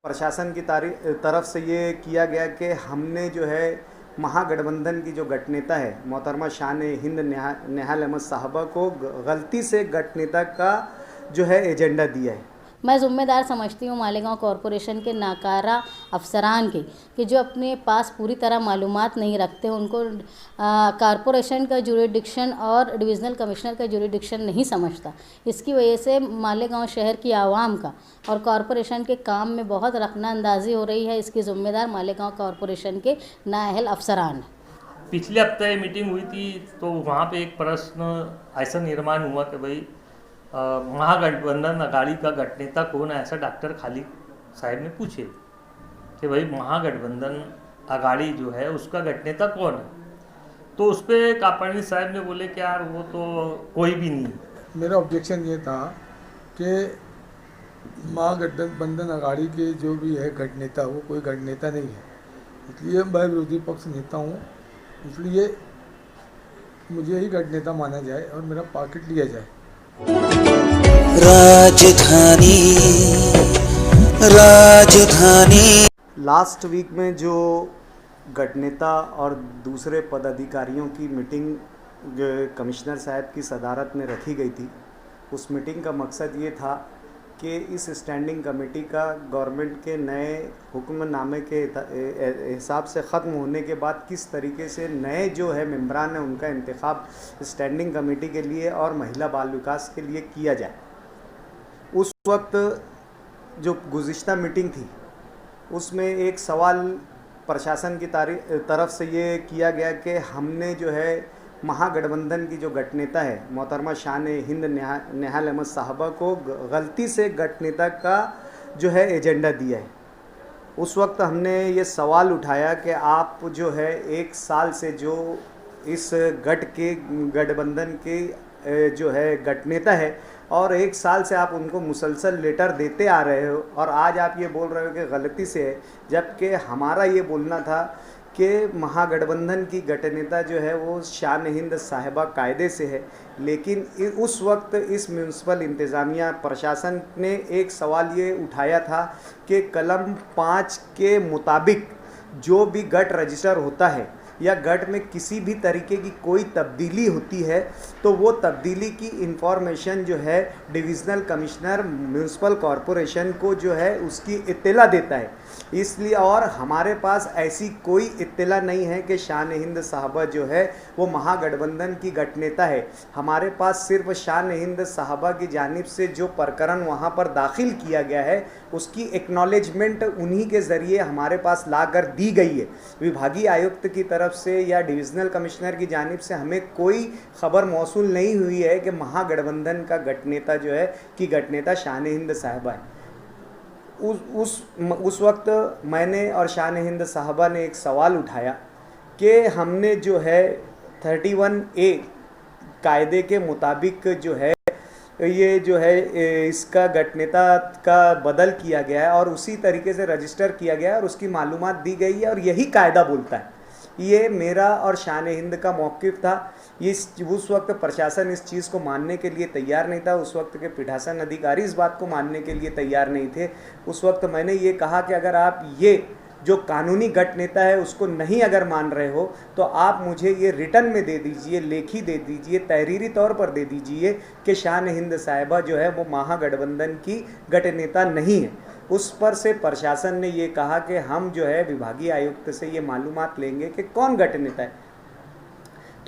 प्रशासन की तरफ से ये किया गया कि हमने जो है महागठबंधन की जो गठनेता है मोहतरमा शान हिंद नेहाल अहमद साहबा को गलती से गठनेता का जो है एजेंडा दिया है। मैं ज़िम्मेदार समझती हूँ मालेगांव कॉरपोरेशन के नाकारा अफसरान के कि जो अपने पास पूरी तरह मालूमात नहीं रखते, उनको कॉरपोरेशन का जुरिडिक्शन और डिविज़नल कमिश्नर का जुरिडिक्शन नहीं समझता। इसकी वजह से मालेगांव शहर की आवाम का और कॉरपोरेशन के काम में बहुत रखना-अंदाज़ी हो रही है। इसकी ज़िम्मेदार मालेगांव कॉरपोरेशन के नाअहल अफसरान हैं। पिछले हफ्ते मीटिंग हुई थी तो वहाँ पे एक प्रश्न ऐसा निर्माण हुआ कि भाई महागठबंधन अघाड़ी का गठनेता कौन है, ऐसा डॉक्टर खालिद साहब ने पूछे कि भाई महागठबंधन अघाड़ी जो है उसका गठनेता कौन है। तो उस पर कापानी साहब ने बोले कि यार वो तो कोई भी नहीं। मेरा ऑब्जेक्शन ये था कि महागठबंधन अघाड़ी के जो भी है गठनेता वो कोई गठनेता नहीं है, इसलिए मैं विरोधी पक्ष नेता हूँ, इसलिए मुझे ही गठनेता माना जाए और मेरा पॉकेट लिया जाए। राजधानी राजधानी लास्ट वीक में जो गठनेता और दूसरे पदाधिकारियों की मीटिंग कमिश्नर साहब की सदारत में रखी गई थी, उस मीटिंग का मकसद ये था कि इस स्टैंडिंग कमेटी का गवर्नमेंट के नए हुक्मनामे के हिसाब से ख़त्म होने के बाद किस तरीके से नए जो है मेंबरान है उनका इंतखाब स्टैंडिंग कमेटी के लिए और महिला बाल विकास के लिए किया जाए। उस वक्त जो गुज़िश्ता मीटिंग थी उसमें एक सवाल प्रशासन की तरफ से ये किया गया कि हमने जो है महागठबंधन की जो गठनेता है मोहतरमा शान हिंद नेहाल अहमद साहबा को गलती से गठनेता का जो है एजेंडा दिया है। उस वक्त हमने ये सवाल उठाया कि आप जो है एक साल से जो इस गठबंधन के जो है गठनेता है और एक साल से आप उनको मुसलसल लेटर देते आ रहे हो और आज आप ये बोल रहे हो कि गलती से है, जबकि हमारा ये बोलना था कि महागठबंधन की गठनेता जो है वो शान हिंद साहिबा कायदे से है। लेकिन उस वक्त इस म्यूनसिपल इंतज़ामिया प्रशासन ने एक सवाल ये उठाया था कि कलम 5 के मुताबिक जो भी गठ रजिस्टर होता है या गठ में किसी भी तरीके की कोई तब्दीली होती है तो वो तब्दीली की इंफॉर्मेशन जो है डिविज़नल कमिश्नर म्यूनसिपल कॉरपोरेशन को जो है उसकी इत्तला देता है। इसलिए और हमारे पास ऐसी कोई इत्तला नहीं है कि शान हिंद साहबा जो है वो महागठबंधन की गठनेता है। हमारे पास सिर्फ शान हिंद साहबा की जानिब से जो प्रकरण वहाँ पर दाखिल किया गया है उसकी एक्नॉलेजमेंट उन्हीं के ज़रिए हमारे पास ला कर दी गई है। विभागीय आयुक्त की तरफ से या डिविज़नल कमिश्नर की जानिब से हमें कोई ख़बर मौसूल नहीं हुई है कि महागठबंधन का गठनेता जो है कि गठनेता शान हिंद साहबा है। उस वक्त मैंने और शान हिंद साहबा ने एक सवाल उठाया कि हमने जो है 31A कायदे के मुताबिक जो है ये जो है इसका गठनेता का बदल किया गया है और उसी तरीके से रजिस्टर किया गया है और उसकी मालूमात दी गई है और यही कायदा बोलता है। ये मेरा और शान हिंद का मौक़िफ़ था। उस वक्त प्रशासन इस चीज़ को मानने के लिए तैयार नहीं था, उस वक्त के पीठासन अधिकारी इस बात को मानने के लिए तैयार नहीं थे। उस वक्त मैंने ये कहा कि अगर आप ये जो कानूनी गठनेता है उसको नहीं अगर मान रहे हो तो आप मुझे ये रिटर्न में दे दीजिए, लेखी दे दीजिए, तहरीरी तौर पर दे दीजिए कि शान हिंद साहिबा जो है वो महागठबंधन की गठनेता नहीं है। उस पर से प्रशासन ने ये कहा कि हम जो है विभागीय आयुक्त से ये मालूमात लेंगे कि कौन गठनेता है।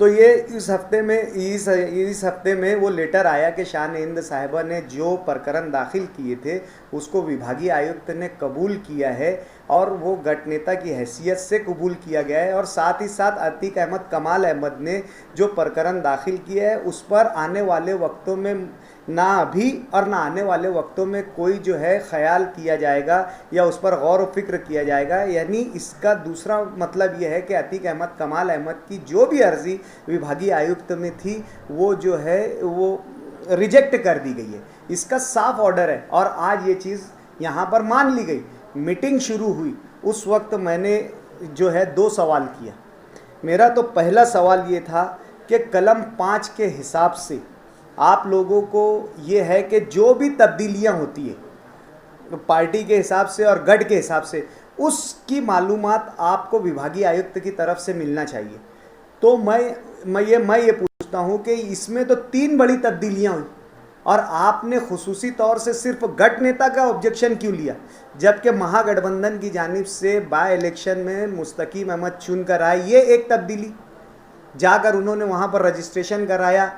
तो ये इस हफ्ते में वो लेटर आया कि शान हिंद साहिबा ने जो प्रकरण दाखिल किए थे उसको विभागीय आयुक्त ने कबूल किया है और वो गठनेता की हैसियत से कबूल किया गया है। और साथ ही साथ अतीक अहमद कमाल अहमद ने जो प्रकरण दाखिल किया है उस पर आने वाले वक्तों में ना अभी और ना आने वाले वक्तों में कोई जो है ख्याल किया जाएगा या उस पर गौर व फिक्र किया जाएगा। यानी इसका दूसरा मतलब यह है कि अतीक अहमद कमाल अहमद की जो भी अर्ज़ी विभागीय आयुक्त में थी वो जो है वो रिजेक्ट कर दी गई है। इसका साफ ऑर्डर है और आज ये चीज़ यहाँ पर मान ली गई। मीटिंग शुरू हुई उस वक्त मैंने जो है 2 सवाल किया। मेरा तो पहला सवाल ये था कि कलम 5 के हिसाब से आप लोगों को ये है कि जो भी तब्दीलियां होती है पार्टी के हिसाब से और गढ़ के हिसाब से, उसकी मालूमात आपको विभागीय आयुक्त की तरफ से मिलना चाहिए। तो मैं ये पूछता हूँ कि इसमें तो 3 बड़ी तब्दीलियाँ हुई और आपने खुसूसी तौर से सिर्फ गठ नेता का ऑब्जेक्शन क्यों लिया, जबकि महागठबंधन की जानिब से बाय इलेक्शन में मुस्तकीम अहमद चुनकर आए, ये एक तब्दीली, जाकर उन्होंने वहाँ पर रजिस्ट्रेशन कराया।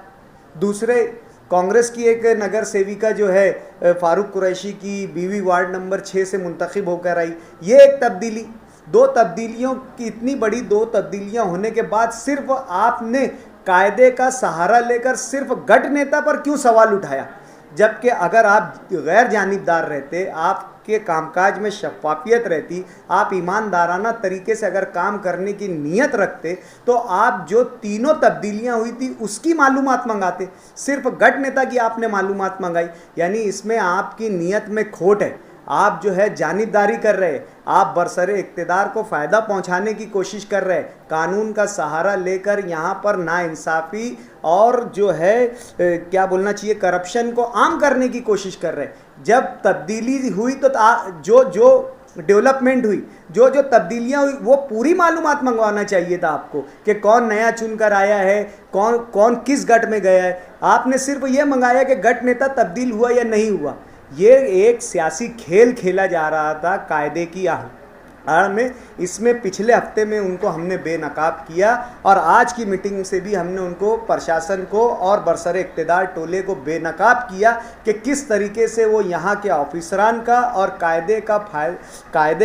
दूसरे कांग्रेस की एक नगर सेविका जो है फारूक कुरैशी की बीवी वार्ड नंबर 6 से मुंतखब होकर आई, ये एक तब्दीली। 2 तब्दीलियों की, इतनी बड़ी 2 तब्दीलियां होने के बाद सिर्फ आपने कायदे का सहारा लेकर सिर्फ गठ नेता पर क्यों सवाल उठाया, जबकि अगर आप गैर जानिबदार रहते, आपके कामकाज में शफाफियत रहती, आप ईमानदाराना तरीके से अगर काम करने की नीयत रखते, तो आप जो 3 तब्दीलियां हुई थी उसकी मालूमात मंगाते। सिर्फ गठ नेता की आपने मालूमात मंगाई, यानी इसमें आपकी नीयत में खोट है। आप जो है जानिबदारी कर रहे हैं, आप बरसरे इक़्तिदार को फ़ायदा पहुंचाने की कोशिश कर रहे हैं, कानून का सहारा लेकर यहाँ पर नाइंसाफ़ी और जो है क्या बोलना चाहिए, करप्शन को आम करने की कोशिश कर रहे हैं। जब तब्दीली हुई तो जो डेवलपमेंट हुई, जो तब्दीलियाँ हुई, वो पूरी मालूमात मंगवाना चाहिए था आपको कि कौन नया चुनकर आया है, कौन किस गठ में गया है। आपने सिर्फ ये मंगाया कि गठ नेता तब्दील हुआ या नहीं हुआ। ये एक सियासी खेल खेला जा रहा था कायदे की आड़ में। इसमें पिछले हफ्ते में उनको हमने बेनकाब किया और आज की मीटिंग से भी हमने उनको, प्रशासन को और बरसरे इक़्तिदार टोले को बेनकाब किया कि किस तरीके से वो यहाँ के ऑफिसरान का और कायदे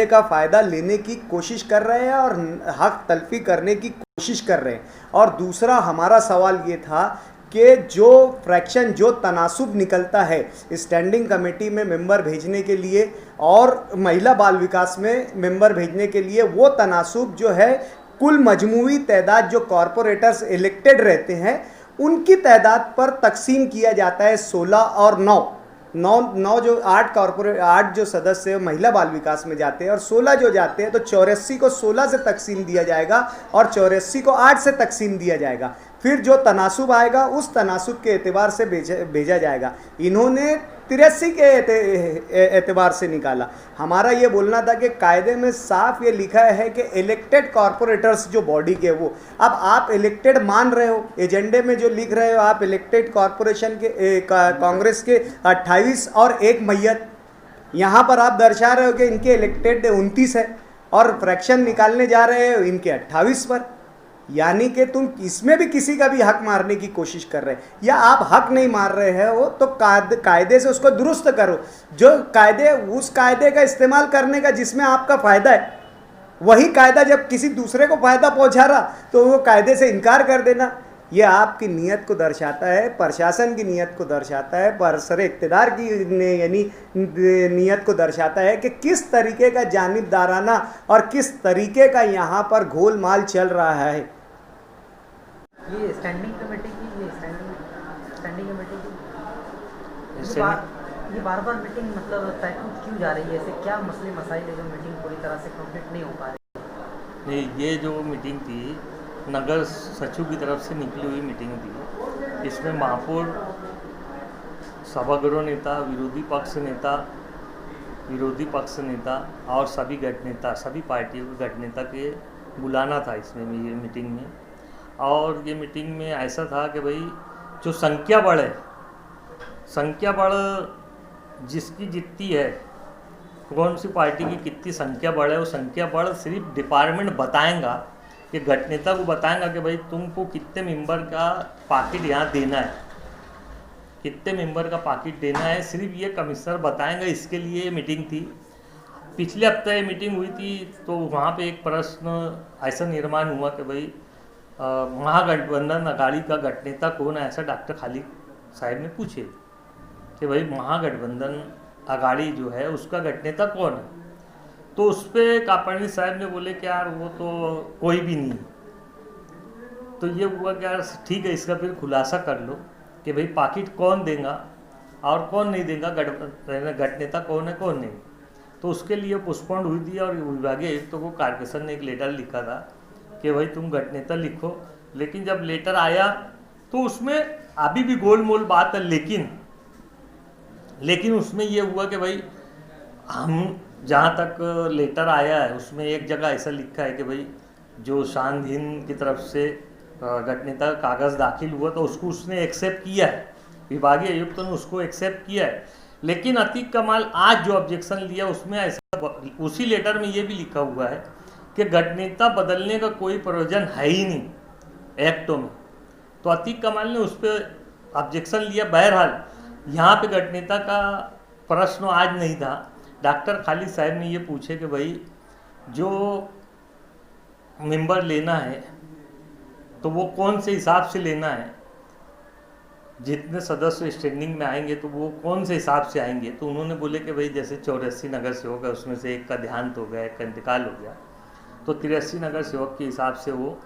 का फ़ायदा लेने की कोशिश कर रहे हैं और हक तलफी करने की कोशिश कर रहे हैं। और दूसरा हमारा सवाल ये था कि जो फ्रैक्शन, जो तनासुब निकलता है स्टैंडिंग कमेटी में मेंबर भेजने के लिए और महिला बाल विकास में मेंबर भेजने के लिए, वो तनासुब जो है कुल मजमूई तादाद जो कॉरपोरेटर्स इलेक्टेड रहते हैं उनकी तादाद पर तकसीम किया जाता है। 16 और 9 जो 8 जो सदस्य महिला बाल विकास में जाते हैं और 16 जो जाते हैं, तो 84 को 16 से तकसीम दिया जाएगा और 84 को 8 से तकसीम दिया जाएगा। फिर जो तनासुब आएगा उस तनासुब के एतबार से भेजा जाएगा। इन्होंने 83 के एतबार से निकाला। हमारा ये बोलना था कि कायदे में साफ ये लिखा है कि इलेक्टेड कॉरपोरेटर्स जो बॉडी के, वो अब आप इलेक्टेड मान रहे हो, एजेंडे में जो लिख रहे हो आप इलेक्टेड कॉरपोरेशन के कांग्रेस के 28 और 1 मैयत, यहाँ पर आप दर्शा रहे हो कि इनके इलेक्टेड 29 है और फ्रैक्शन निकालने जा रहे हो इनके 28 पर। यानी कि तुम इसमें भी किसी का भी हक मारने की कोशिश कर रहे हैं, या आप हक नहीं मार रहे हो तो कायदे से उसको दुरुस्त करो। जो कायदे, उस कायदे का इस्तेमाल करने का जिसमें आपका फ़ायदा है, वही कायदा जब किसी दूसरे को फ़ायदा पहुंचा रहा तो वो कायदे से इनकार कर देना, ये आपकी नीयत को दर्शाता है, प्रशासन की नीयत को दर्शाता है, बरसरे इक़्तिदार की यानी नीयत को दर्शाता है कि किस तरीके का जानिबदाराना और किस तरीके का यहाँ पर घोलमाल चल रहा है। ये स्टैंडिंग कमेटी की ये बार मीटिंग मतलब पैकआउट क्यों जा रही है? ऐसे क्या मसले मसाइल है जो मीटिंग पूरी तरह से कंप्लीट नहीं हो पा रही? नहीं, ये जो मीटिंग थी नगर सचिव की तरफ से निकली हुई मीटिंग थी। इसमें महापौर, सभागृह नेता, विरोधी पक्ष नेता और सभी गठ नेता, सभी पार्टियों के गठ नेता के बुलाना था इसमें ये मीटिंग में। और ये मीटिंग में ऐसा था कि भाई जो संख्या बढ़ जिसकी जितनी है, कौन सी पार्टी की कितनी संख्या बढ़ है, वो संख्या बढ़ सिर्फ डिपार्टमेंट बताएंगा कि गठ नेता को बताएंगा कि भाई तुमको कितने मेंबर का पाकिट यहाँ देना है, कितने मेंबर का पाकिट देना है, सिर्फ ये कमिश्नर बताएंगा। इसके लिए मीटिंग थी। पिछले हफ्ते ये मीटिंग हुई थी तो वहाँ पे एक प्रश्न ऐसा निर्माण हुआ कि भाई महागठबंधन अघाड़ी का गठ नेता कौन है, ऐसा डॉक्टर खालिद साहब ने पूछे कि भाई महागठबंधन अघाड़ी जो है उसका गठ नेता कौन है। तो उस पर कापानी साहब ने बोले कि यार वो तो कोई भी नहीं। तो ये हुआ कि यार ठीक है, इसका फिर खुलासा कर लो कि भाई पाकिट कौन देगा और कौन नहीं देगा, गठ नेता कौन है कौन नहीं। तो उसके लिए पोस्टपोन्ड हुई थी और विभागीय आयुक्त को कारपोरेशन ने एक लेटर लिखा था कि भाई तुम गठ नेता लिखो। लेकिन जब लेटर आया तो उसमें अभी भी गोल मोल बात है, लेकिन उसमें ये हुआ कि भाई हम जहाँ तक लेटर आया है उसमें एक जगह ऐसा लिखा है कि भाई जो शानदीन की तरफ से गठनेता कागज़ दाखिल हुआ तो उसको उसने एक्सेप्ट किया है, विभागीय आयुक्त ने उसको एक्सेप्ट किया है। लेकिन अतीक कमाल आज जो ऑब्जेक्शन लिया उसमें ऐसा उसी लेटर में ये भी लिखा हुआ है कि गठनेता बदलने का कोई प्रोविजन है ही नहीं एक्टों में। तो अतीक कमाल ने उस पर ऑब्जेक्शन लिया। बहरहाल यहाँ पे गठनेता का प्रश्न आज नहीं था। डॉक्टर खालिद साहब ने ये पूछे कि भाई जो मेंबर लेना है तो वो कौन से हिसाब से लेना है, जितने सदस्य स्टैंडिंग में आएंगे तो वो कौन से हिसाब से आएंगे। तो उन्होंने बोले कि भाई जैसे 84 नगर सेवक है उसमें से एक का देहांत हो गया, एक का इंतकाल हो गया, तो 83 नगर सेवक के हिसाब से वो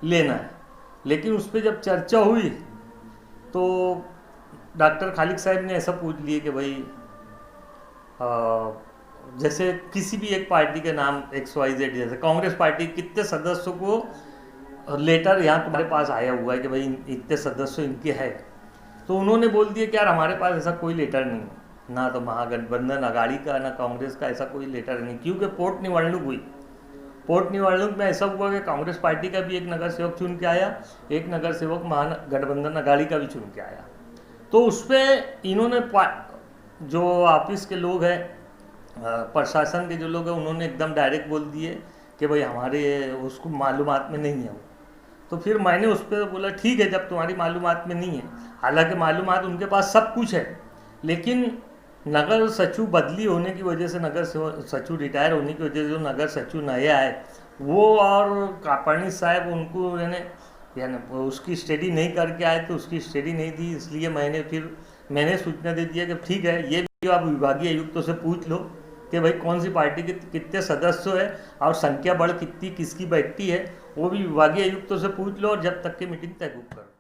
लेना है। लेकिन उस पर जब चर्चा हुई तो डॉक्टर खालिद साहब ने ऐसा पूछ लिए कि भाई जैसे किसी भी एक पार्टी के नाम XYZ, जैसे कांग्रेस पार्टी कितने सदस्यों को लेटर यहाँ तुम्हारे पास आया हुआ है कि भाई इतने सदस्य इनके है, तो उन्होंने बोल दिया कि यार हमारे पास ऐसा कोई लेटर नहीं है, ना तो महागठबंधन अगाड़ी का ना कांग्रेस का ऐसा कोई लेटर नहीं। क्योंकि पोर्ट निवडणूक हुई, पोर्ट निवडणूक में ऐसा हुआ कि कांग्रेस पार्टी का भी एक नगर सेवक चुन के आया, एक नगर सेवक महागठबंधन अगाड़ी का भी चुन के आया। तो उस पर इन्होंने जो ऑफिस के लोग हैं, प्रशासन के जो लोग हैं, उन्होंने एकदम डायरेक्ट बोल दिए कि भाई हमारे उसको मालूमात में नहीं है वो। तो फिर मैंने उस पर बोला ठीक है, जब तुम्हारी मालूमात में नहीं है, हालांकि मालूमात उनके पास सब कुछ है, लेकिन नगर सचिव बदली होने की वजह से, नगर सचिव रिटायर होने की वजह से जो नगर सचिव नए आए वो और कापड़नी साहब उनको यानी उसकी स्टडी नहीं करके आए, तो उसकी स्टडी नहीं दी। इसलिए मैंने सूचना दे दिया कि ठीक है, ये भी आप विभागीय आयुक्तों से पूछ लो कि भाई कौन सी पार्टी के कितने सदस्य है और संख्या बड़ कितनी किसकी बैठती है, वो भी विभागीय आयुक्तों से पूछ लो और जब तक की मीटिंग तय कर।